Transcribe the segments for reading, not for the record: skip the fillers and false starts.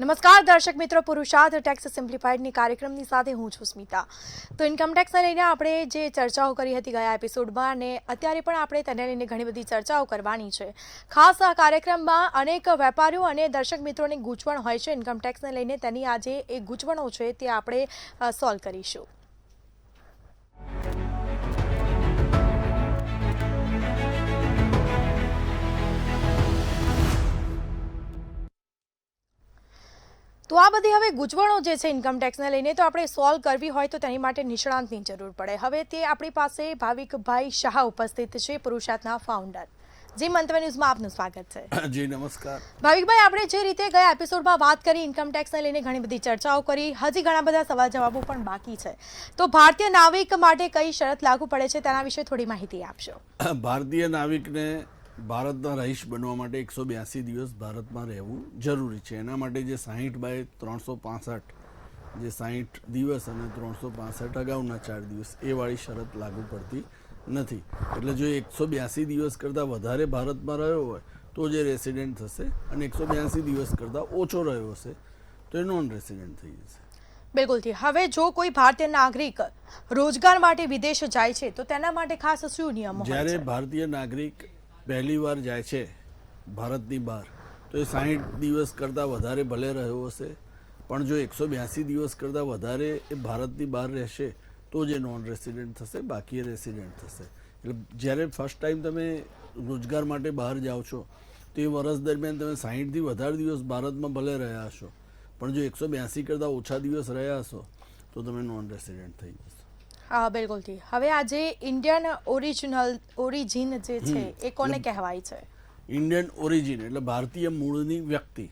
નમસ્કાર દર્શક મિત્રો, પુરુષાર્થ ટેક્સ સિમ્પ્લિફાઈડની કાર્યક્રમની સાથે હું છું સ્મિતા. તો ઇન્કમ ટેક્સને લઈને આપણે જે ચર્ચાઓ કરી હતી ગયા એપિસોડમાં, અને અત્યારે પણ આપણે તેને લઈને ઘણી બધી ચર્ચાઓ કરવાની છે. ખાસ આ કાર્યક્રમમાં અનેક વેપારીઓ અને દર્શક મિત્રોની ગૂંચવણ હોય છે ઇન્કમ ટેક્સને લઈને. તેની આજે એ ગૂંચવણો છે તે આપણે સોલ્વ કરીશું. તો આ બધી હવે ગૂંચવણો જે છે ઇન્કમ ટેક્સને લઈને, તો આપણે સોલ્વ કરવી હોય તો તેની માટે નિષ્ણાંતની જરૂર પડે. હવે તે આપણી પાસે ભાવિકભાઈ શાહ ઉપસ્થિત છે, પુરુષાર્થના ફાઉન્ડર. જી, મંતવ્ય ન્યૂઝમાં આપનું સ્વાગત છે. જી નમસ્કાર. ભાવિકભાઈ, આપણે જે રીતે ગયા એપિસોડમાં વાત કરી, ઇન્કમ ટેક્સને લઈને ઘણી બધી ચર્ચાઓ કરી, હજી ઘણા બધા સવાલ જવાબો પણ બાકી છે. તો ભારતીય નાવિક માટે કઈ શરત લાગુ પડે છે તેના વિશે થોડી માહિતી આપશો. ભારતીય નાવિકને ભારતના રહીશ બનવા માટે 182 દિવસ ભારતમાં રહેવું જરૂરી છે. એના માટે જે 60/365 જે 60 દિવસ અને 365 અગાઉના 4 દિવસ એ વાળી શરત લાગુ પડતી નથી. એટલે જો 182 દિવસ કરતાં વધારે ભારતમાં રહ્યો હોય તો જે રેસિડેન્ટ થશે, અને 182 દિવસ કરતાં ઓછો રહ્યો હશે તો એ નોન રેસિડેન્ટ થઈ જશે. બિલકુલથી. હવે જો કોઈ ભારતીય નાગરિક રોજગાર માટે વિદેશ જાય છે તો તેના માટે ખાસ શું નિયમો હોય જ્યારે છે? ભારતીય નાગરિક પહેલી વાર જાય છે ભારતની બહાર, તો એ 60 દિવસ કરતાં વધારે ભલે રહ્યો હશે, પણ જો 182 દિવસ કરતાં વધારે એ ભારતની બહાર રહેશે તો જે નોન રેસિડેન્ટ થશે, બાકી એ રેસિડેન્ટ થશે. એટલે જ્યારે ફર્સ્ટ ટાઈમ તમે રોજગાર માટે બહાર જાઓ છો તો એ વર્ષ દરમિયાન તમે 60થી વધારે દિવસ ભારતમાં ભલે રહ્યા હશો, પણ જો 182 કરતાં ઓછા દિવસ રહ્યા હશો તો તમે નોન રેસિડેન્ટ થઈ જશો. હા, બિલકુલથી. હવે આ જે ઇન્ડિયન ઓરિજિન જે છે એ કોને કહેવાય છે? ઇન્ડિયન ઓરિજિન એટલે ભારતીય મૂળની વ્યક્તિ.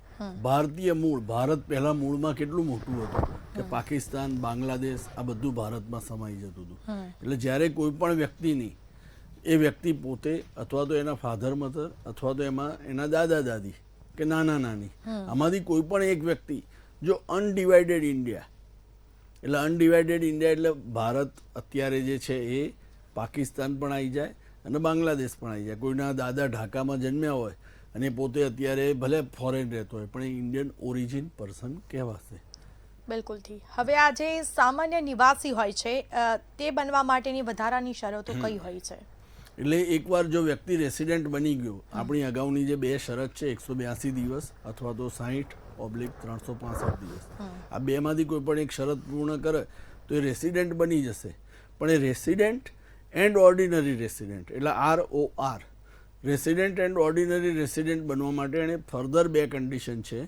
ભારતીય મૂળ, ભારત પહેલા મૂળમાં કેટલું મોટું હતું કે પાકિસ્તાન, બાંગ્લાદેશ આ બધું ભારતમાં સમાઈ જતું હતું. એટલે જ્યારે કોઈ પણ વ્યક્તિની એ વ્યક્તિ પોતે અથવા તો એના ફાધર મધર અથવા તો એમાં એના દાદા દાદી કે નાના નાની, આમાંથી કોઈ પણ એક વ્યક્તિ જો અનડિવાઇડેડ ઇન્ડિયા, એટલે અનડિવાઇડેડ ઇન્ડિયા એટલે ભારત અત્યારે જે છે એ પાકિસ્તાન પણ આવી જાય અને બાંગ્લાદેશ પણ આવી જાય. કોઈના દાદા ઢાકામાં જન્મ્યા હોય અને પોતે અત્યારે ભલે ફોરેન રહેતો હોય, પણ એ ઇન્ડિયન ઓરિજિન પર્સન કહેવાશે. બિલકુલથી. હવે આ જે સામાન્ય નિવાસી હોય છે તે બનવા માટેની વધારાની શરતો કઈ હોય છે? એટલે એકવાર જો વ્યક્તિ રેસિડેન્ટ બની ગયો, આપણી અગાઉની જે બે શરત છે 182 દિવસ અથવા તો 60/365 દિવસ, આ બેમાંથી કોઈ પણ એક શરત પૂર્ણ કરે તો એ રેસિડેન્ટ બની જશે. પણ એ રેસિડેન્ટ એન્ડ ઓર્ડિનરી રેસિડેન્ટ એટલે ROR, resident and ordinary resident બનવા માટે એણે ફર્ધર બે કન્ડિશન છે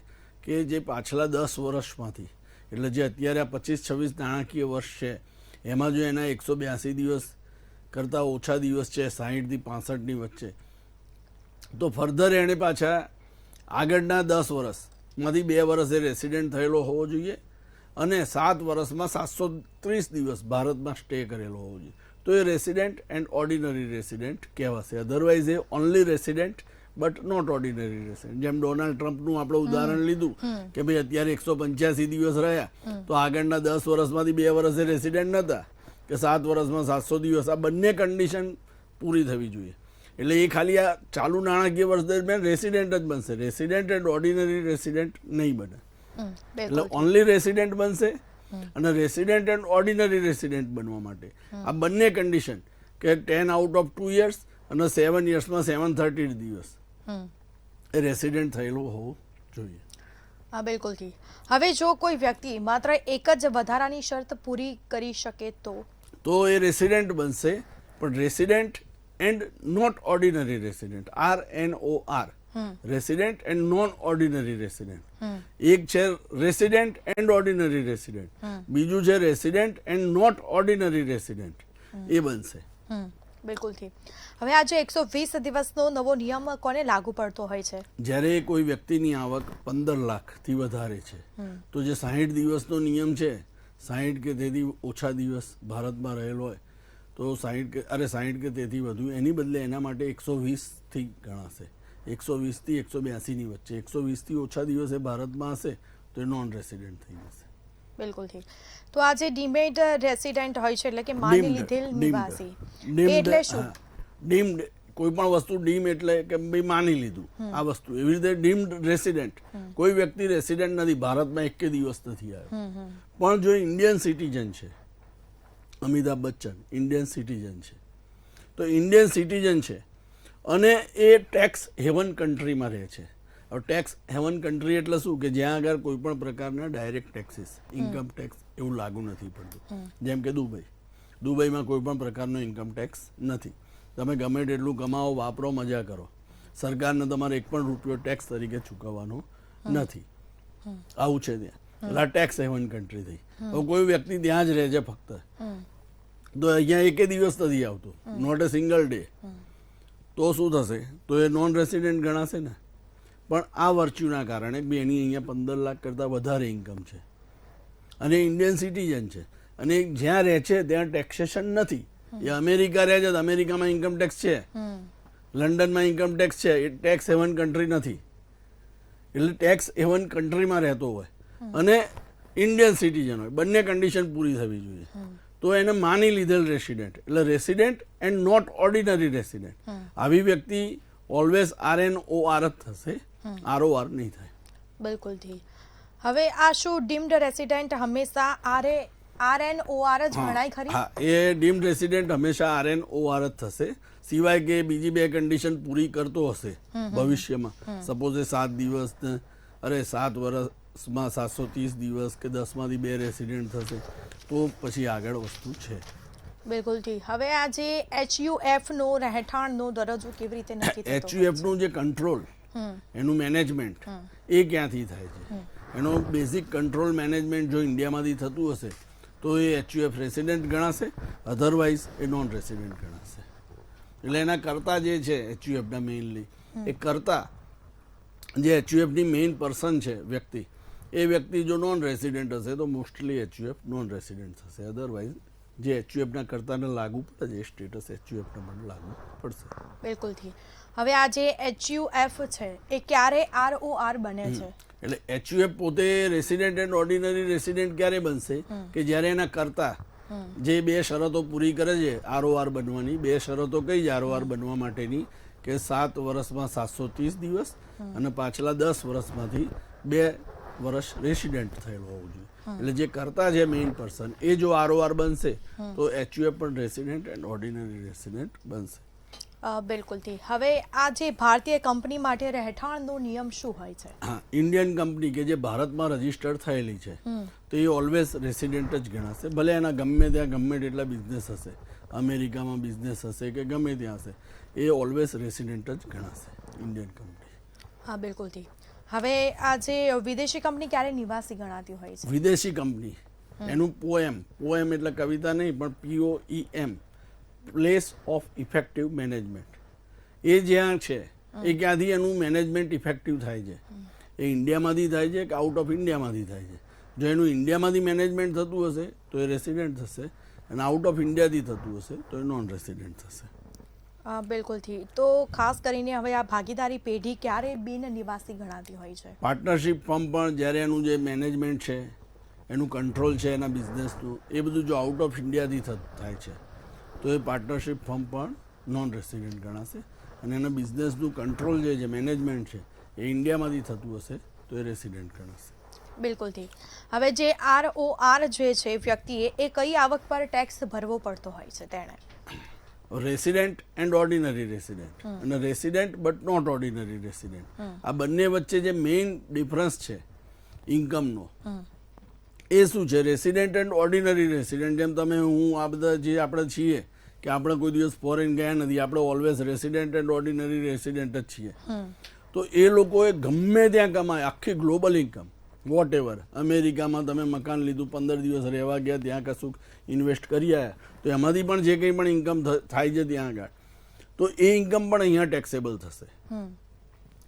કે જે પાછલા 10 વર્ષમાંથી, એટલે જે અત્યારે આ 25-26 નાણાકીય વર્ષ છે એમાં જો એના 182 દિવસ કરતાં ઓછા દિવસ છે 60થી 65ની વચ્ચે, તો ફર્ધર એણે પાછા આગળના 10 વર્ષમાંથી 2 વર્ષ એ રેસિડેન્ટ થયેલો હોવો જોઈએ અને 7 વર્ષમાં 730 દિવસ ભારતમાં સ્ટે કરેલો હોવો જોઈએ, તો એ રેસિડેન્ટ એન્ડ ઓર્ડિનરી રેસિડેન્ટ કહેવાશે. અધરવાઇઝ એ only resident but not ordinary resident. જેમ ડોનાલ્ડ ટ્રમ્પનું આપણે ઉદાહરણ લીધું કે ભાઈ અત્યારે 185 દિવસ રહ્યા, તો આગળના 10 વર્ષમાંથી 2 વર્ષ એ રેસિડેન્ટ નહોતા કે 7 વર્ષમાં 700 દિવસ. આ બંને કન્ડિશન પૂરી થવી જોઈએ. એટલે એ ખાલી આ ચાલુ નાણાકીય વર્ષ દરમિયાન રેસિડેન્ટ જ બનશે, રેસિડેન્ટ એન્ડ ઓર્ડિનરી રેસિડેન્ટ નહીં બને. એટલે ઓનલી રેસિડેન્ટ બનશે. અને રેસિડેન્ટ એન્ડ ઓર્ડિનરી રેસિડેન્ટ બનવા માટે આ બંને કન્ડિશન કે 10 આઉટ ઓફ 2 યર્સ અને 7 યર્સમાં 730 દિવસ એ રેસિડેન્ટ થયેલો હોવો જોઈએ. હા, બિલકુલથી. હવે જો કોઈ વ્યક્તિ માત્ર એક જ વધારાની શરત પૂરી કરી શકે તો એ રેસિડેન્ટ બનશે, પણ resident and not ordinary resident, RNOR, resident and non ordinary resident. એક છે રેસિડેન્ટ એન્ડ ઓર્ડિનરી રેસિડેન્ટ, બીજું છે resident and not ordinary resident. એ બનશે. બિલકુલથી. હવે આજે 120 દિવસનો નવો નિયમ કોને લાગુ પડતો હોય છે? જ્યારે કોઈ વ્યક્તિની આવક 15 લાખથી વધારે છે તો જે 60 દિવસનો નિયમ છે, 60 કે તેથી ઓછા દિવસ ભારતમાં રહેલો હોય તો 60 કે તેથી વધુ, એની બદલે એના માટે 120થી ગણાશે. 120થી 182ની વચ્ચે, 120થી ઓછા દિવસે ભારતમાં હશે તો એ નોન રેસિડેન્ટ થઈ જશે. બિલકુલથી. તો આ જે ડીમેડ રેસિડેન્ટ હોય છે એટલે કે માની લીધેલ નિવાસી, એટલે શું? ડીમ્ડ કોઈ પણ વસ્તુ ડીમ એટલે કે ભાઈ માની લીધું આ વસ્તુ, એવી રીતે ડીમ્ડ રેસિડેન્ટ, કોઈ વ્યક્તિ રેસિડેન્ટ નથી, ભારતમાં એક દિવસ નથી આવ્યો, પણ જો ઇન્ડિયન સિટીઝન છે, અમિતાભ બચ્ચન ઇન્ડિયન સિટીઝન છે, તો ઇન્ડિયન સિટીઝન છે અને એ ટેક્સ હેવન કન્ટ્રીમાં રહે છે. હવે ટેક્સ હેવન કન્ટ્રી એટલે શું કે જ્યાં આગળ કોઈ પણ પ્રકારના ડાયરેક્ટ ટેક્સીસ, ઇન્કમ ટેક્સ એવું લાગુ નથી પડતું. જેમ કે દુબઈમાં કોઈ પણ પ્રકારનો ઇન્કમ ટેક્સ નથી. તમે ગમે તેટલું કમાવો, વાપરો, મજા કરો, સરકારને તમારે એક પણ રૂપિયો ટેક્સ તરીકે ચૂકવવાનો નથી. આવું છે ત્યાં. એટલે ટેક્સ હેવન કન્ટ્રી થઈ. હવે કોઈ વ્યક્તિ ત્યાં જ રહે છે ફક્ત, તો અહીંયા એકે દિવસ નથી આવતો, નોટ એ સિંગલ ડે, તો શું થશે? તો એ નોન રેસિડેન્ટ ગણાશે ને. પણ આ વર્ચ્યુના કારણે બી એની અહીંયા 15 લાખ કરતાં વધારે ઇન્કમ છે અને ઇન્ડિયન સિટીઝન છે અને જ્યાં રહે છે ત્યાં ટેક્સેશન નથી. એ અમેરિકા રહે છે તો અમેરિકામાં ઇન્કમ ટેક્સ છે, લંડનમાં ઇન્કમ ટેક્સ છે, એ ટેક્સ હેવન કન્ટ્રી નથી. એટલે ટેક્સ હેવન કન્ટ્રીમાં રહેતો હોય અને ઇન્ડિયન સિટીઝન હોય, બંને કન્ડિશન પૂરી થવી જોઈએ, તો એને માની લીધેલ રેસિડેન્ટ. એટલે resident and not ordinary resident. આવી વ્યક્તિ ઓલવેઝ RNOR જ થશે, ROR નહીં થાય. બિલકુલ ઠીક. હવે આ શું ડીમ્ડ રેસિડેન્ટ હંમેશા RNOR જ ગણાય ખરી? હા, એ ડીમ્ડ રેસિડેન્ટ હંમેશા RNOR જ થશે, સિવાય કે બીજી બે કન્ડિશન પૂરી કરતો હશે ભવિષ્યમાં. સપોઝ એ 7 દિવસ, 7 વર્ષમાં 730 દિવસ કે 10માંથી 2 રેસિડેન્ટ થશે, તો પછી આગળ વસ્તુ છે. બિલકુલ ઠીક. હવે આ જે HUF નો રહેઠાણનો દરજ્જો કેવી રીતે નક્કી થતો? HUF નું જે કંટ્રોલ, એનું મેનેજમેન્ટ એ ક્યાંથી થાય છે? એનો બેઝિક કંટ્રોલ મેનેજમેન્ટ જો ઇન્ડિયામાંથી થતું હશે તો એ HUF રેસિડેન્ટ ગણાશે, અધરવાઇઝ એ નોન રેસિડેન્ટ ગણાશે. એટલે એના કરતા જે છે HUFના મેઇનલી, એ કરતા જે HUFની મેઇન પર્સન છે વ્યક્તિ, એ વ્યક્તિ જો નોન રેસિડેન્ટ હશે તો મોસ્ટલી HUF નોન રેસિડેન્ટ થશે. અધરવાઇઝ જે HUFના કરતાને લાગુ પડે એ સ્ટેટસ HUFને પણ લાગુ પડશે. બિલકુલ ઠીક. હવે આ જે HUF છે એ ક્યારે ROR બને છે? એટલે HUF પોતે રેસિડેન્ટ એન્ડ ઓર્ડિનરી રેસિડેન્ટ ક્યારે બનશે કે જ્યારે એના કરતા જે 2 શરતો પૂરી કરે છે ROR બનવાની. 2 શરતો કઈ છે ROR બનવા માટેની? કે 7 વર્ષમાં 730 દિવસ અને પાછલા 10 વર્ષમાંથી 2 વર્ષ રેસિડેન્ટ થયેલો હોવું જોઈએ. એટલે જે કરતા છે મેઇન પર્સન, એ જો ROR બનશે તો HUF પણ રેસિડેન્ટ એન્ડ ઓર્ડિનરી રેસિડેન્ટ બનશે. બિલકુલ ઠીક. હવે આ જે ભારતીય કંપની માટે રહેઠાણનો નિયમ શું હોય છે? હા, ઇન્ડિયન કંપની કે જે ભારતમાં રજીસ્ટર્ડ થયેલી છે તો એ ઓલવેઝ રેસિડેન્ટ જ ગણાશે. ભલે એના ગમે ત્યાં ગમે તેટલા બિઝનેસ હશે, અમેરિકામાં બિઝનેસ હશે કે ગમે ત્યાં હશે, એ ઓલવેઝ રેસિડેન્ટ જ ગણાશે ઇન્ડિયન કંપની. હા, બિલકુલ ઠીક. હવે આ જે વિદેશી કંપની ક્યારે નિવાસી ગણાતી હોય છે? વિદેશી કંપની એનું પોએમ એટલે કવિતા નહીં પણ POEM, place of effective management. એ જ્યાં છે એ ક્યાંથી એનું મેનેજમેન્ટ ઇફેક્ટિવ થાય છે? એ ઇન્ડિયામાંથી થાય છે કે આઉટ ઓફ ઇન્ડિયામાંથી થાય છે? જો એનું ઇન્ડિયામાંથી મેનેજમેન્ટ થતું હશે તો એ રેસિડેન્ટ થશે, અને આઉટ ઓફ ઇન્ડિયાથી થતું હશે તો એ નોન રેસિડેન્ટ થશે. બિલકુલ ઠીક. તો ખાસ કરીને હવે આ ભાગીદારી પેઢી ક્યારે બિન નિવાસી ગણાતી હોય છે? પાર્ટનરશિપ ફર્મ પણ જ્યારે એનું જે મેનેજમેન્ટ છે, એનું કંટ્રોલ છે એના બિઝનેસનું, એ બધું જો આઉટ ઓફ ઇન્ડિયાથી થાય છે તો એ પાર્ટનરશિપ ફર્મ પણ નોન રેસિડેન્ટ ગણાશે, અને એના બિઝનેસનું કંટ્રોલ જે છે, મેનેજમેન્ટ છે, એ ઇન્ડિયામાંથી થતું હશે તો એ રેસિડેન્ટ ગણાશે. બિલકુલ ઠીક. હવે જે ROR જે છે વ્યક્તિએ એ કઈ આવક પર ટેક્સ ભરવો પડતો હોય છે તેણે? રેસિડેન્ટ એન્ડ ઓર્ડિનરી રેસિડેન્ટ અને resident but not ordinary resident, આ બંને વચ્ચે જે મેઇન ડિફરન્સ છે ઇન્કમનો, એ શું છે? રેસિડેન્ટ એન્ડ ઓર્ડિનરી રેસિડેન્ટ, જેમ તમે હું આ બધા જે આપણે છીએ કે આપણે કોઈ દિવસ ફોરેન ગયા નથી, આપણે always resident and ordinary resident જ છીએ, તો એ લોકોએ ગમે ત્યાં કમાય, આખી ગ્લોબલ ઇન્કમ વોટ એવર, અમેરિકામાં તમે મકાન લીધું, 15 દિવસ રહેવા ગયા, ત્યાં કશું ઇન્વેસ્ટ કરી આવ્યા, તો એમાંથી પણ જે કંઈ પણ ઇન્કમ થાય છે ત્યાં આગળ, તો એ ઇન્કમ પણ અહીંયા ટેક્સેબલ થશે.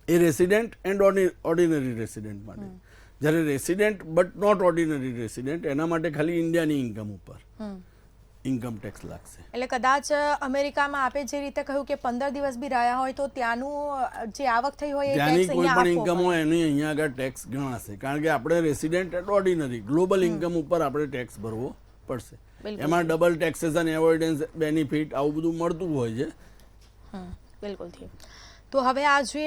એ રેસિડેન્ટ એન્ડ ઓર્ડિનરી રેસિડેન્ટ માટે. જ્યારે resident but not ordinary resident, એના માટે ખાલી ઇન્ડિયાની ઇન્કમ ઉપર ઇન્કમ ટેક્સ લાગશે. એટલે કદાચ અમેરિકામાં આપે જે રીતે કહ્યું કે 15 દિવસ બી રહ્યા હોય તો ત્યાંનું જે આવક થઈ હોય એ ત્યાંની ટેક્સ કોઈ અહીંયા પણ આપવો ઇન્કમ પડે. હોય એની અહીંયા આગળ ટેક્સ ગણાશે, કારણ કે આપણે resident and ordinary global income ઉપર આપણે ટેક્સ ભરવો પડશે. બિલકુલ. એમાં ડબલ ટેક્સેશન, એવોઇડન્સ બેનિફિટ આવું બધું મળતું હોય છે. બિલકુલથી. તો હવે આ જે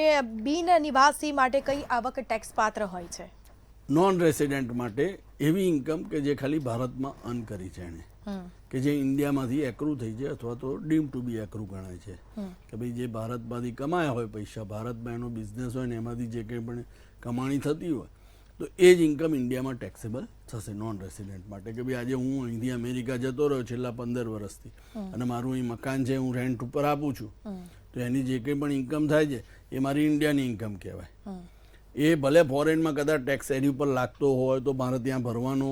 બિન નિવાસી માટે કઈ આવક ટેક્સ પાત્ર હોય છે? નોન રેસિડેન્ટ માટે એવી ઇન્કમ કે જે ખાલી ભારતમાં અર્ન કરી છે એણે, કે જે ઇન્ડિયામાંથી એક્રુ થઈ છે અથવા તો ડીમ ટુ બી એક્રુ ગણાય છે, કે ભાઈ જે ભારતમાંથી કમાયા હોય પૈસા, ભારતમાં એનો બિઝનેસ હોય ને એમાંથી જે કંઈ પણ કમાણી થતી હોય તો એ જ ઇન્કમ ઇન્ડિયામાં ટેક્સેબલ થશે નોન રેસિડેન્ટ માટે. કે ભાઈ આજે હું અહીંથી અમેરિકા જતો રહ્યો છેલ્લા 15 વર્ષથી અને મારું અહીં મકાન છે, હું રેન્ટ ઉપર આપું છું, તો એની જે કંઈ પણ ઇન્કમ થાય છે એ મારી ઇન્ડિયાની ઇન્કમ કહેવાય. એ ભલે ફોરેનમાં કદાચ ટેક્સ એની ઉપર લાગતો હોય તો મારે ત્યાં ભરવાનો,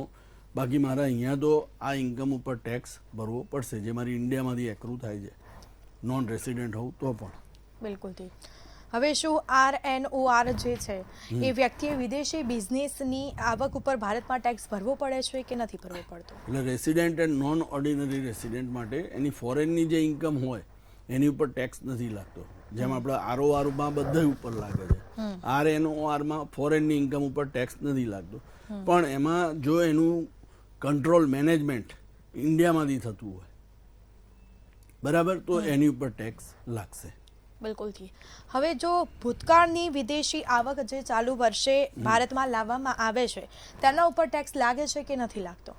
બાકી મારે અહીંયા તો આ ઇન્કમ ઉપર ટેક્સ ભરવો પડશે જે મારી ઇન્ડિયામાંથી એક્રુ થાય છે, નોન રેસિડેન્ટ હોઉં તો પણ. બિલકુલથી. હવે શું RNOR જે છે એ વ્યક્તિએ વિદેશી બિઝનેસની આવક ઉપર ભારતમાં ટેક્સ ભરવો પડે છે કે નથી ભરવો પડતો? એટલે resident and non ordinary resident માટે એની ફોરેનની જે ઇન્કમ હોય એની ઉપર ટેક્સ નથી લાગતો. જેમ આપણે RORમાં બધા ઉપર લાગે છે, RNORમાં ફોરેનની ઇન્કમ ઉપર ટેક્સ નથી લાગતો, પણ એમાં જો એનું કંટ્રોલ મેનેજમેન્ટ ઇન્ડિયામાંથી થતું હોય બરાબર તો એની ઉપર ટેક્સ લાગશે. બિલકુલથી. હવે જો ભૂતકાળની વિદેશી આવક જે ચાલુ વર્ષે ભારતમાં લાવવામાં આવે છે તેના ઉપર ટેક્સ લાગે છે કે નથી લાગતો?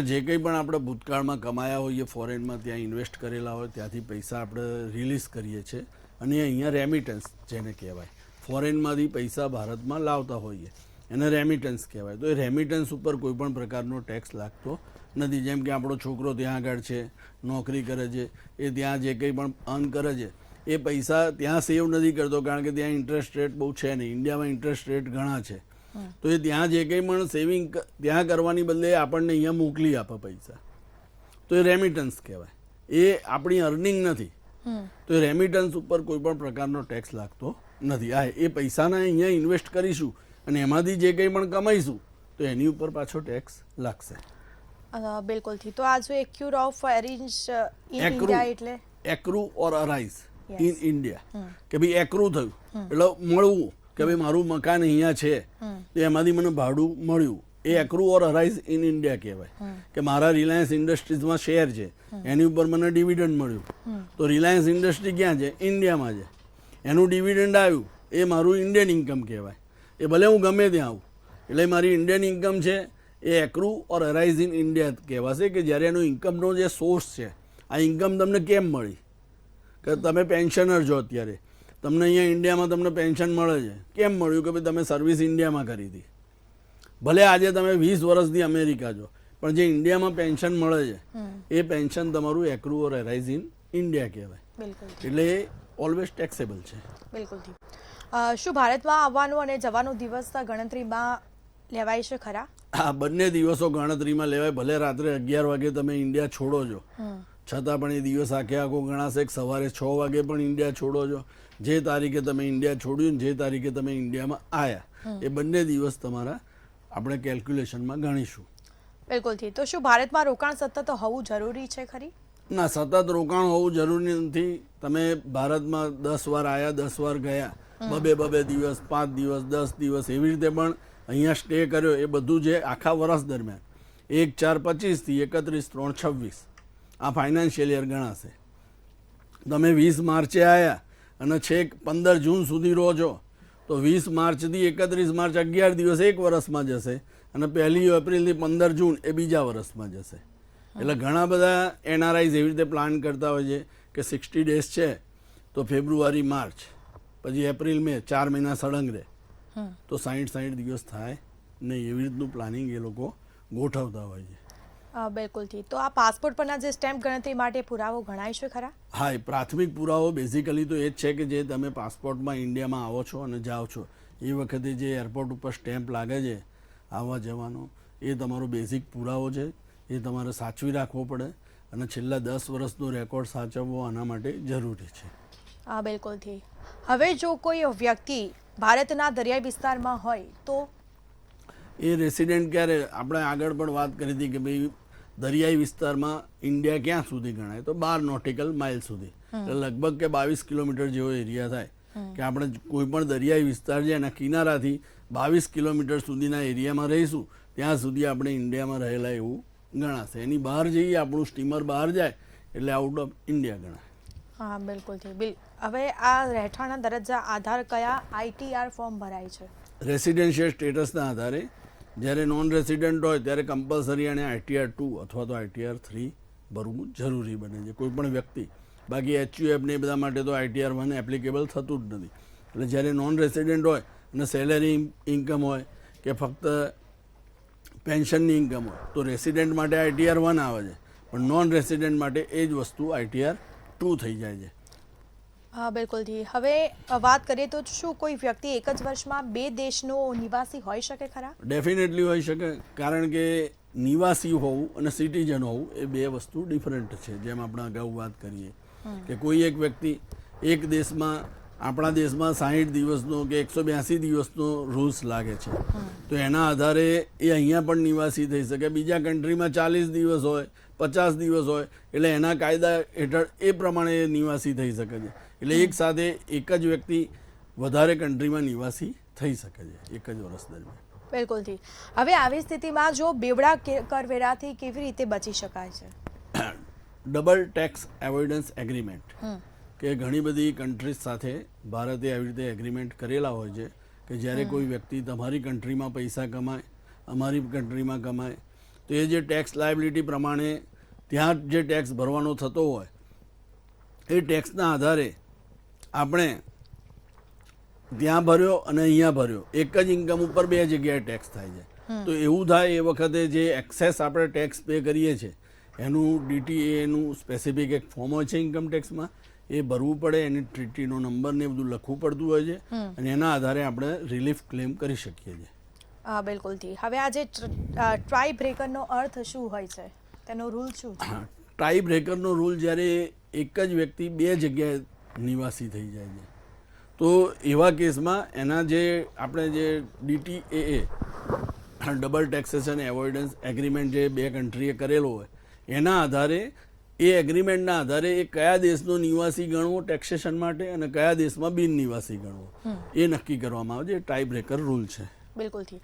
જે કંઈ પણ આપણે ભૂતકાળમાં કમાયા હોઈએ ફોરેનમાં, ત્યાં ઇન્વેસ્ટ કરેલા હોય, ત્યાંથી પૈસા આપણે રિલીઝ કરીએ છીએ અને અહીંયા રેમિટન્સ જેને કહેવાય, ફોરેનમાંથી પૈસા ભારતમાં લાવતા હોઈએ એને રેમિટન્સ કહેવાય. તો એ રેમિટન્સ ઉપર કોઈ પણ પ્રકારનો ટેક્સ લાગતો નથી. જેમ કે આપણો છોકરો ત્યાં આગળ છે, નોકરી કરે છે, એ ત્યાં જે કંઈ પણ અર્ન કરે છે એ પૈસા ત્યાં સેવ નથી કરતો, કારણ કે ત્યાં ઇન્ટરેસ્ટ રેટ બહુ છે નહીં. ઇન્ડિયામાં ઇન્ટરેસ્ટ રેટ ઘણા છે, તો એ ત્યાં જે કંઈ પણ સેવિંગ ત્યાં કરવાની બદલે આપણને અહીંયા મોકલી આપે પૈસા, તો એ રેમિટન્સ કહેવાય. એ આપણી અર્નિંગ નથી, તો એ રેમિટન્સ ઉપર કોઈ પણ પ્રકારનો ટેક્સ લાગતો નથી. આ એ પૈસાને અહીંયા ઇન્વેસ્ટ કરીશું અને એમાંથી જે કંઈ પણ કમાઈશું તો એની ઉપર પાછો ટેક્સ લાગશે. બિલકુલથી. તો આ જો એક્યુર ઓફ અરેન્જ ઇન ઇન્ડિયા એટલે એક્રુ ઓર અરાઇઝ ઇન ઇન્ડિયા, કે ભાઈ એક્રુ થયું એટલે મળવું, કે ભાઈ મારું મકાન અહીંયા છે તો એમાંથી મને ભાડું મળ્યું, એ એક્રુ ઓર અરાઇઝ ઇન ઇન્ડિયા કહેવાય. કે મારા રિલાયન્સ ઇન્ડસ્ટ્રીઝમાં શેર છે, એની ઉપર મને ડિવિડન્ડ મળ્યું, તો રિલાયન્સ ઇન્ડસ્ટ્રી ક્યાં છે? ઇન્ડિયામાં છે. એનું ડિવિડન્ડ આવ્યું એ મારું ઇન્ડિયન ઇન્કમ કહેવાય. એ ભલે હું ગમે ત્યાં આવું, એટલે મારી ઇન્ડિયન ઇન્કમ છે એ એક્રુ ઓર અરાઇઝ ઇન ઇન્ડિયા કહેવાશે. કે જ્યારે એનો ઇન્કમનો જે સોર્સ છે, આ ઇન્કમ તમને કેમ મળી? કે તમે પેન્શનર છો, અત્યારે તમને અહીંયા ઇન્ડિયામાં તમને પેન્શન મળે છે, કેમ મળ્યું? કે ભાઈ તમે સર્વિસ ઇન્ડિયામાં કરી હતી. ભલે આજે તમે 20 વર્ષથી અમેરિકા છો, પણ જે ઇન્ડિયામાં પેન્શન મળે છે એ પેન્શન તમારું એક્રુ ઓર અરાઇઝ ઇન ઇન્ડિયા કહેવાય. એટલે એ ઓલવેઝ ટેક્સેબલ છે. બિલકુલથી. શું ભારતમાં આવવાનો અને જવાનો દિવસ ગણતરીમાં લેવાય છે ખરા? હા, બંને દિવસો ગણતરીમાં લેવાય. ભલે રાત્રે 11 વાગે તમે ઇન્ડિયા છોડો છો, છતાં પણ એ દિવસ આખે આખો ગણાશે. સવારે 6 વાગે પણ ઇન્ડિયા છોડો છો, જે તારીખે તમે ઇન્ડિયા છોડ્યું ને જે તારીખે તમે ઇન્ડિયામાં આવ્યા, એ બંને દિવસ તમારા આપણે કેલ્ક્યુલેશનમાં ગણીશું. બિલકુલથી. તો શું ભારતમાં રોકાણ સતત હોવું જરૂરી છે ખરી? ના, સતત રોકાણ હોવું જરૂરી નથી. તમે ભારતમાં 10 વાર આવ્યા, 10 વાર ગયા, બબે દિવસ, 5 દિવસ, 10 દિવસ એવી રીતે પણ અહીંયા સ્ટે કર્યો, એ બધું જે આખા વર્ષ દરમિયાન 1/4/25 થી 31/3/26 આ ફાઇનાન્શિયલ યર ગણાશે. તમે 20 માર્ચે આવ્યા અને છેક 15 જૂન સુધી રહો છો, તો 20 માર્ચથી 31 માર્ચ 11 દિવસ એક વર્ષમાં જશે અને 1 એપ્રિલથી 15 જૂન એ બીજા વર્ષમાં જશે. એટલે ઘણા બધા એનઆરઆઈઝ એવી રીતે પ્લાન કરતા હોય છે કે 60 ડેઝ છે તો ફેબ્રુઆરી, માર્ચ, પછી એપ્રિલ, મે 4 મહિના સળંગ રહે, તો 60 દિવસ થાય નહીં. એવી રીતનું પ્લાનિંગ એ લોકો ગોઠવતા હોય છે. બિલકુલથી. તો આ પાસપોર્ટ પરના જે સ્ટેમ્પ ગણતરી માટે પુરાવો ગણાય છે ખરા? હા, એ પ્રાથમિક પુરાવો બેઝિકલી તો એ જ છે કે જે તમે પાસપોર્ટમાં ઇન્ડિયામાં આવો છો અને જાઓ છો એ વખતે જે એરપોર્ટ ઉપર સ્ટેમ્પ લાગે છે આવવા જવાનો, એ તમારો બેઝિક પુરાવો છે. એ તમારે સાચવી રાખવો પડે અને છેલ્લા 10 વર્ષનો રેકોર્ડ સાચવવો આના માટે જરૂરી છે. બિલકુલથી. હવે જો કોઈ વ્યક્તિ ભારતના દરિયાઈ વિસ્તારમાં હોય તો એ રેસિડેન્ટ ક્યારે? આપણે આગળ પણ વાત કરી હતી કે ભાઈ દરિયાઈ વિસ્તારમાં ઇન્ડિયા ક્યાં સુધી ગણાય? તો 12 નોટિકલ માઇલ સુધી, એટલે લગભગ કે 22 કિલોમીટર જેવો એરિયા થાય. કે આપણે કોઈ પણ દરિયાઈ વિસ્તાર છે એના કિનારાથી 22 કિલોમીટર સુધીના એરિયામાં રહીશું ત્યાં સુધી આપણે ઇન્ડિયામાં રહેલા એવું ગણાશે. એની બહાર જઈએ, આપણું સ્ટીમર બહાર જાય એટલે આઉટ ઓફ ઇન્ડિયા ગણાય. હા બિલકુલથી હવે આ રહેઠાણના દરજ્જા આધાર કયા ITR ફોર્મ ભરાય છે? રેસિડેન્શિયલ સ્ટેટસના આધારે જ્યારે નોન રેસિડન્ટ હોય ત્યારે કમ્પલસરી અને ITR 2 અથવા તો ITR 3 ભરવું જરૂરી બને છે કોઈ પણ વ્યક્તિ. બાકી HUF ને એ બધા માટે તો ITR 1 એપ્લિકેબલ થતું જ નથી. એટલે જ્યારે નોન રેસિડન્ટ હોય અને સેલેરી ઇન્કમ હોય કે ફક્ત પેન્શનની ઇન્કમ હોય તો રેસિડન્ટ માટે ITR 1 આવે છે, પણ નોન રેસિડન્ટ માટે એ જ વસ્તુ ITR 2 થઈ જાય છે. હા બિલકુલથી. હવે વાત કરીએ તો શું કોઈ વ્યક્તિ એક જ વર્ષમાં 2 દેશનો નિવાસી હોઈ શકે ખરા? ડેફિનેટલી હોઈ શકે, કારણ કે નિવાસી હોવું અને સિટીઝન હોવું એ બે વસ્તુ ડિફરન્ટ છે. જેમ આપણે અગાઉ વાત કરીએ કે કોઈ એક વ્યક્તિ એક દેશમાં, આપણા દેશમાં 60 દિવસનો કે 182 દિવસનો રૂલ્સ લાગે છે, તો એના આધારે એ અહીંયા પણ નિવાસી થઈ શકે. બીજા કન્ટ્રીમાં 40 દિવસ હોય, 50 દિવસ હોય, એટલે એના કાયદા હેઠળ એ પ્રમાણે એ નિવાસી થઈ શકે છે. એટલે એક સાથે એક જ વ્યક્તિ વધારે કન્ટ્રીમાં નિવાસી થઈ શકે છે એક જ વર્ષ દરમિયાન. બિલકુલથી. હવે આવી સ્થિતિમાં જો બેવડા કરવેરાથી કેવી રીતે બચી શકાય છે? ડબલ ટેક્સ એવોઇડન્સ એગ્રીમેન્ટ, કે ઘણી બધી કન્ટ્રીઝ સાથે ભારતે આવી રીતે એગ્રીમેન્ટ કરેલા હોય છે કે જ્યારે કોઈ વ્યક્તિ તમારી કન્ટ્રીમાં પૈસા કમાય, અમારી કન્ટ્રીમાં કમાય, તો એ જે ટેક્સ લાયબિલિટી પ્રમાણે ત્યાં જે ટેક્સ ભરવાનો થતો હોય એ ટેક્સના આધારે આપણે ત્યાં ભર્યો અને અહીંયા ભર્યો, એક જ ઇન્કમ ઉપર 2 જગ્યાએ ટેક્સ થાય છે. તો એવું થાય એ વખતે જે એક્સેસ આપણે ટેક્સ પે કરીએ છીએ એનું DTA નું સ્પેસિફિક એક ફોર્મ હોય છે ઇન્કમ ટેક્સમાં, એ ભરવું પડે, એની ટ્રીટીનો નંબર ને બધું લખવું પડતું હોય છે અને એના આધારે આપણે રિલીફ ક્લેમ કરી શકીએ છીએ. હા બિલકુલથી. હવે આ જે ટ્રાય બ્રેકરનો અર્થ શું હોય છે, તેનો રૂલ શું છે? ટાઈ બ્રેકરનો રૂલ જ્યારે એક જ વ્યક્તિ 2 જગ્યાએ નિવાસી થઈ જાય છે, તો એવા કેસમાં એના જે આપણે જે DTA ડબલ ટેક્સેશન એવોઇડન્સ એગ્રીમેન્ટ જે 2 કન્ટ્રીએ કરેલો હોય એના આધારે, એ એગ્રીમેન્ટના આધારે એ કયા દેશનો નિવાસી ગણવો ટેક્સેશન માટે અને કયા દેશમાં બિન નિવાસી ગણવો એ નક્કી કરવામાં આવે છે. ટાઈ બ્રેકર રૂલ છે. બિલકુલથી.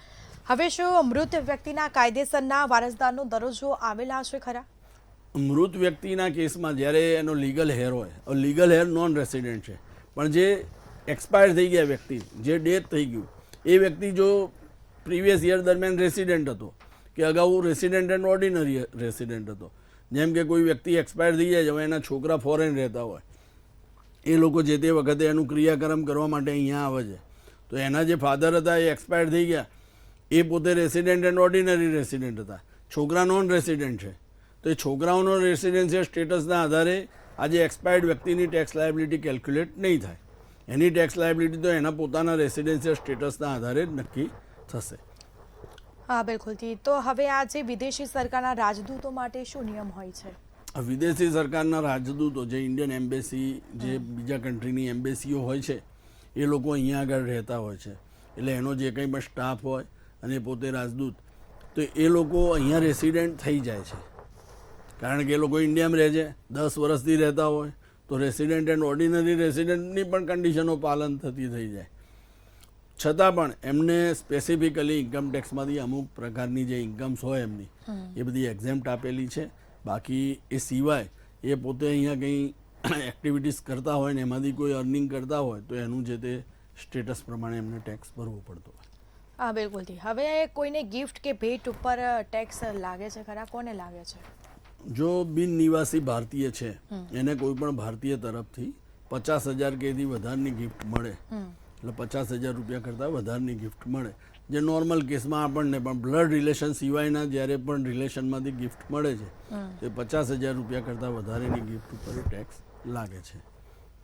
હવે શું મૃત વ્યક્તિના કાયદેસરના વારસદારનો દરજ્જો આવેલા છે ખરા? મૃત વ્યક્તિના કેસમાં જ્યારે એનો લીગલ હેર હોય, લીગલ હેર નોન રેસિડન્ટ છે, પણ જે એક્સપાયર થઈ ગયા વ્યક્તિ, જે ડેથ થઈ ગયું, એ વ્યક્તિ જો પ્રીવિયસ યર દરમિયાન રેસિડન્ટ હતો કે અગાઉ રેસિડન્ટ એન્ડ ઓર્ડિનરી રેસિડન્ટ હતો, જેમ કે કોઈ વ્યક્તિ એક્સપાયર થઈ જાય, હવે એના છોકરા ફોરેન રહેતા હોય, એ લોકો જે તે વખતે એનું ક્રિયાકર્મ કરવા માટે અહીંયા આવે છે, તો એના જે ફાધર હતા એ એક્સપાયર થઈ ગયા, એ પોતે રેસિડન્ટ એન્ડ ઓર્ડિનરી રેસિડન્ટ હતા, છોકરા નોન રેસિડન્ટ છે, તો એ છોકરાઓનો રેસિડેન્શિયલ સ્ટેટસના આધારે આજે એક્સપાયર્ડ વ્યક્તિની ટેક્સ લાયબિલિટી કેલ્ક્યુલેટ નહીં થાય. એની ટેક્સ લાયબિલિટી તો એના પોતાના રેસિડેન્શિયલ સ્ટેટસના આધારે જ નક્કી થશે. હા બિલકુલથી. તો હવે આ જે વિદેશી સરકારના રાજદૂતો માટે શું નિયમ હોય છે? વિદેશી સરકારના રાજદૂતો, જે ઇન્ડિયન એમ્બેસી, જે બીજા કન્ટ્રીની એમ્બેસીઓ હોય છે, એ લોકો અહીંયા આગળ રહેતા હોય છે, એટલે એનો જે કંઈ પણ સ્ટાફ હોય અને પોતે રાજદૂત, તો એ લોકો અહીંયા રેસિડન્ટ થઈ જાય છે, કારણ કે એ લોકો ઇન્ડિયામાં રહે છે, 10 વર્ષથી રહેતા હોય, તો રેસિડન્ટ એન્ડ ઓર્ડિનરી રેસિડન્ટની પણ કન્ડિશનો પાલન થતી થઈ જાય. છતાં પણ એમને સ્પેસિફિકલી ઇન્કમ ટેક્સમાંથી અમુક પ્રકારની જે ઇન્કમ્સ હોય એમની એ બધી એક્ઝેમ્પ્ટ આપેલી છે. બાકી એ સિવાય એ પોતે અહીંયા કંઈ એક્ટિવિટીઝ કરતા હોય ને એમાંથી કોઈ અર્નિંગ કરતા હોય તો એનું જે તે સ્ટેટસ પ્રમાણે એમને ટેક્સ ભરવો પડતો હોય. હા બિલકુલથી. હવે કોઈને ગિફ્ટ કે ભેટ ઉપર ટેક્સ લાગે છે ખરા? કોને લાગે છે? જો બિન નિવાસી ભારતીય છે એને કોઈ પણ ભારતીય તરફથી 50,000 કે એથી વધારની ગિફ્ટ મળે, એટલે 50,000 રૂપિયા કરતાં વધારની ગિફ્ટ મળે, જે નોર્મલ કેસમાં આપણને પણ બ્લડ રિલેશન સિવાયના જ્યારે પણ રિલેશનમાંથી ગિફ્ટ મળે છે તે 50,000 રૂપિયા કરતાં વધારેની ગિફ્ટ ઉપર ટેક્સ લાગે છે.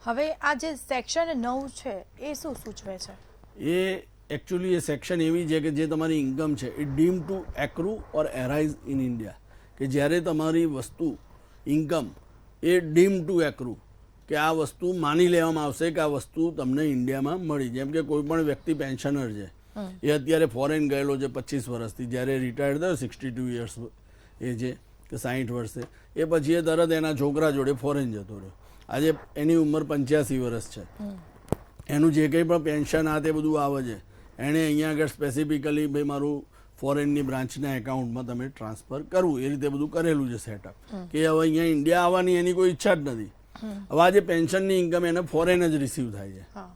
હવે આ જે સેક્શન 9 છે એ શું સૂચવે છે? એ એકચ્યુઅલી એ સેક્શન એવી છે કે જે તમારી ઇન્કમ છે એ deem to accrue or arise in India, કે જ્યારે તમારી વસ્તુ ઇન્કમ એ ડીમ ટુ એક્રુ, કે આ વસ્તુ માની લેવામાં આવશે કે આ વસ્તુ તમને ઇન્ડિયામાં મળી. જેમ કે કોઈ પણ વ્યક્તિ પેન્શનર છે, એ અત્યારે ફોરેન ગયેલો છે 25 વર્ષથી, જ્યારે રિટાયર્ડ થયો 62 યર્સ એ છે કે 60 વર્ષે, એ પછી એ તરત એના છોકરા જોડે ફોરેન જતો રહ્યો, આજે એની ઉંમર 85 વર્ષ છે, એનું જે કંઈ પણ પેન્શન આ તે બધું આવે છે, એણે અહીંયા આગળ સ્પેસિફિકલી ભાઈ મારું ફોરેનની બ્રાન્ચના એકાઉન્ટમાં તમે ટ્રાન્સફર કરવું, એ રીતે બધું કરેલું છે સેટઅપ, કે હવે અહીંયા ઇન્ડિયા આવવાની એની કોઈ ઈચ્છા જ નથી, હવે આ જે પેન્શનની ઇન્કમ એને ફોરેન જ રિસીવ થાય છે, હા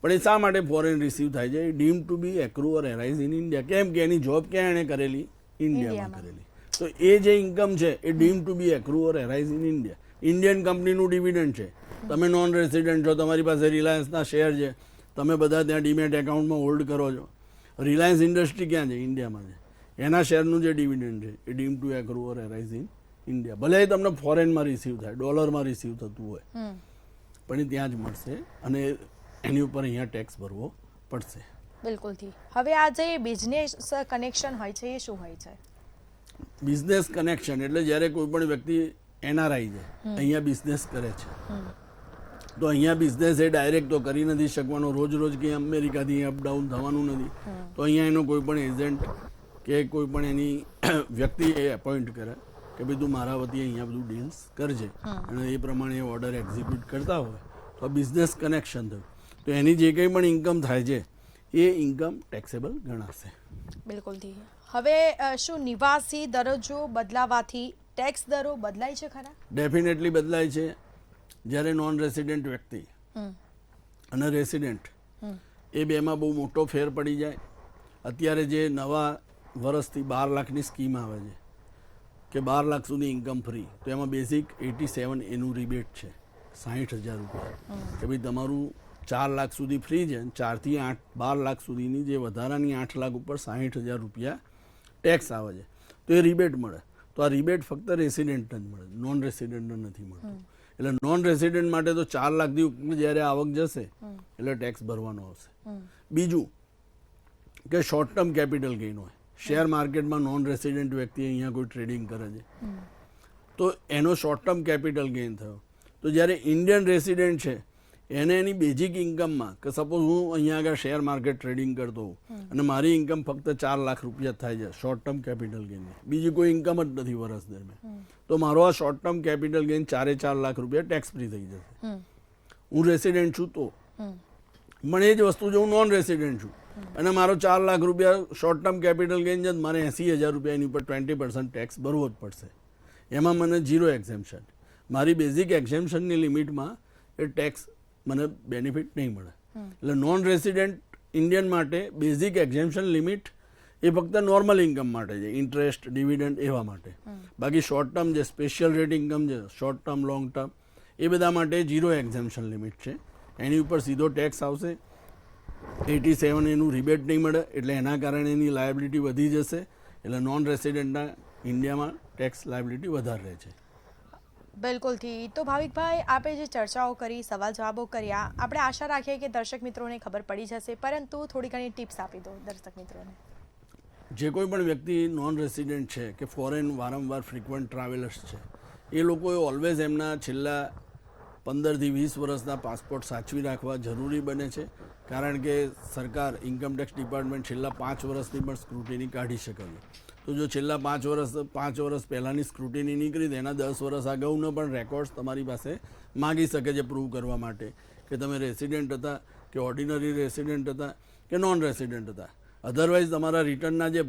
પણ એ શા માટે ફોરેન રિસીવ થાય છે? Deem to be accrue or arise in India. કેમ કે એની જોબ ક્યાં એણે કરેલી? ઇન્ડિયામાં કરેલી. તો એ જે ઇન્કમ છે એ deem to be accrue or arise in India. Indian કંપનીનું ડિવિડન્ડ છે. તમે નોન રેસિડેન્ટ છો, તમારી પાસે રિલાયન્સના શેર છે, તમે બધા ત્યાં ડીમેટ એકાઉન્ટમાં હોલ્ડ કરો છો. રિલાયન્સ ઇન્ડસ્ટ્રી ક્યાં છે? ઇન્ડિયામાં છે. એના શેરનું જે ડિવિડન્ડ છે એ deem to accrue or arise in India. ભલે એ તમને ફોરેનમાં રિસીવ થાય, ડોલરમાં રિસીવ થતું હોય, પણ એ ત્યાં જ મળશે અને એની ઉપર અહીંયા ટેક્સ ભરવો પડશે. બિલકુલથી. હવે આ જે બિઝનેસ કનેક્શન હોય છે એ શું હોય છે? બિઝનેસ કનેક્શન એટલે જ્યારે કોઈ પણ વ્યક્તિ એનઆરઆઈ છે, અહીંયા બિઝનેસ કરે છે, તો અહીંયા બિઝનેસ એ ડાયરેક્ટ તો કરી નથી શકવાનો. રોજ રોજ કે અમેરિકાથી અપડાઉન થવાનું નથી. તો અહીંયા એનો કોઈ પણ એજન્ટ કે કોઈ પણ એની વ્યક્તિ એ એપોઇન્ટ કરે કે ભાઈ તું મારા વતી અહીંયા બધું ડીલ્સ કરજે, અને એ પ્રમાણે ઓર્ડર એક્ઝિક્યુટ કરતા હોય તો બિઝનેસ કનેક્શન થયું. તો એની જે કંઈ પણ ઇન્કમ થાય છે એ ઇન્કમ ટેક્સેબલ ગણાશે. બિલકુલથી. હવે શું નિવાસી દરજ્જો બદલાવાથી ટેક્સ દરો બદલાય છે ખરા? ડેફિનેટલી બદલાય છે. જ્યારે નોન રેસિડેન્ટ વ્યક્તિ અને રેસિડેન્ટ એ બેમાં બહુ મોટો ફેર પડી જાય. અત્યારે જે નવા વર્ષથી 12 લાખની સ્કીમ આવે છે કે 12 લાખ સુધી ઇન્કમ ફ્રી, તો એમાં બેઝિક 87 એનું રિબેટ છે, 60,000 રૂપિયા. કે ભાઈ તમારું 4 લાખ સુધી ફ્રી છે, 4 થી 12 લાખ સુધીની જે વધારાની 8 લાખ ઉપર 60,000 રૂપિયા ટેક્સ આવે છે, તો એ રિબેટ મળે. તો આ રિબેટ ફક્ત રેસિડેન્ટને જ મળે, નોન રેસિડેન્ટને નથી મળતું. એટલે નોન રેસિડેન્ટ માટે તો 4 લાખથી ઉપર જ્યારે આવક જશે એટલે ટેક્સ ભરવાનો આવશે. બીજું કે શોર્ટ ટર્મ કેપિટલ ગેઇન હોય, શેર માર્કેટમાં નોન રેસિડેન્ટ વ્યક્તિ અહીંયા કોઈ ટ્રેડિંગ કરે છે, તો એનો શોર્ટ ટર્મ કેપિટલ ગેઇન થયો. તો જ્યારે ઇન્ડિયન રેસિડેન્ટ છે એને એની બેઝિક ઇન્કમમાં, કે સપોઝ હું અહીંયા આગળ શેર માર્કેટ ટ્રેડિંગ કરતો હોઉં અને મારી ઇન્કમ ફક્ત 4 લાખ રૂપિયા થાય છે શોર્ટ ટર્મ કેપિટલ ગેઇનની, બીજી કોઈ ઇન્કમ જ નથી વર્ષ દરમિયાન, તો મારો આ short term capital gain 4 lakh રૂપિયા ટેક્સ ફ્રી થઈ જશે. હું રેસિડેન્ટ છું તો. પણ એ જ વસ્તુ જો હું નોન રેસિડેન્ટ છું અને મારો 4 લાખ રૂપિયા શોર્ટ ટર્મ કેપિટલ ગેઇન છે, મારે 80,000 રૂપિયાની ઉપર 20% ટેક્સ ભરવો જ પડશે. એમાં મને 0 એક્ઝેમ્પશન. મારી બેઝિક એક્ઝેમ્પશનની લિમિટમાં એ ટેક્સ મને બેનિફિટ નહીં મળે. એટલે નોન રેસિડેન્ટ ઇન્ડિયન માટે બેઝિક એક્ઝેમ્પશન લિમિટ એ ફક્ત નોર્મલ ઇન્કમ માટે છે, ઇન્ટરેસ્ટ, ડિવિડન્ડ એવા માટે. બાકી શોર્ટ ટર્મ જે સ્પેશિયલ રેટ ઇન્કમ છે, શોર્ટ ટર્મ, લોંગ ટર્મ, એ બધા માટે 0 એક્ઝેમ્પશન લિમિટ છે. એની ઉપર સીધો ટેક્સ આવશે. 87 એનું રિબેટ નહીં મળે, એટલે એના કારણે એની લાયબિલિટી વધી જશે. એટલે નોન રેસિડેન્ટના ઇન્ડિયામાં ટેક્સ લાયબિલિટી વધારે રહે છે. બિલકુલથી. તો ભાવિકભાઈ, આપે જે ચર્ચાઓ કરી, સવાલ જવાબો કર્યા, આપણે આશા રાખીએ કે દર્શક મિત્રોને ખબર પડી જશે, પરંતુ થોડી ઘણી ટિપ્સ આપી દો દર્શક મિત્રોને. જે કોઈ પણ વ્યક્તિ નોન રેસિડેન્ટ છે કે ફોરેન વારંવાર ફ્રિકવન્ટ ટ્રાવેલર્સ છે, એ લોકોએ ઓલવેઝ એમના છેલ્લા 15 થી 20 વર્ષના પાસપોર્ટ સાચવી રાખવા જરૂરી બને છે. કારણ કે સરકાર, ઇન્કમટેક્સ ડિપાર્ટમેન્ટ છેલ્લા 5 વર્ષની પણ સ્ક્રુટિની કાઢી શકે છે. તો જો છેલ્લા 5 વર્ષ પહેલાંની સ્ક્રુટિની નીકળી તો એના 10 વર્ષ અગાઉનો પણ રેકોર્ડ્સ તમારી પાસે માગી શકે છે પ્રૂવ કરવા માટે કે તમે રેસિડેન્ટ હતા કે ઓર્ડિનરી રેસિડેન્ટ હતા કે નોન રેસિડેન્ટ હતા. અધરવાઇઝ તમારા રિટર્નના જે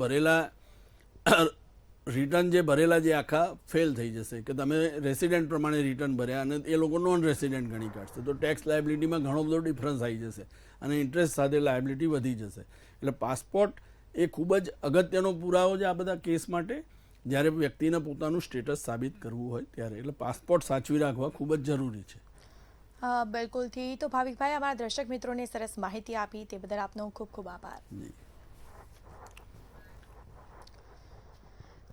ભરેલા જે આખા ફેલ થઈ જશે કે તમે રેસિડેન્ટ પ્રમાણે રિટર્ન ભર્યા અને એ લોકો નોન રેસિડેન્ટ ગણી કાઢશે. તો ટેક્સ લાયબિલિટીમાં ઘણો બધો ડિફરન્સ આવી જશે અને ઇન્ટરેસ્ટ સાથે લાયબિલિટી વધી જશે. એટલે પાસપોર્ટ એ ખૂબ જ અગત્યનો પુરાવો છે આ બધા કેસ માટે, જ્યારે વ્યક્તિને પોતાનું સ્ટેટસ સાબિત કરવું હોય ત્યારે. એટલે પાસપોર્ટ સાચવી રાખવા ખૂબ જ જરૂરી છે. બિલકુલથી. તો ભાવિકભાઈ, અમારા દર્શક મિત્રોને સરસ માહિતી આપી તે બદલ આપનો ખૂબ ખૂબ આભાર.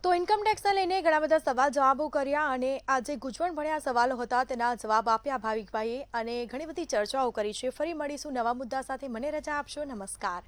તો ઇન્કમ ટેક્સને લઈને ઘણા બધા સવાલ જવાબો કર્યા અને આ જે ગૂંચવણભર્યા સવાલો હતા તેના જવાબ આપ્યા ભાવિકભાઈએ અને ઘણી બધી ચર્ચાઓ કરી છે. ફરી મળીશું નવા મુદ્દા સાથે. મને રજા આપશો. નમસ્કાર.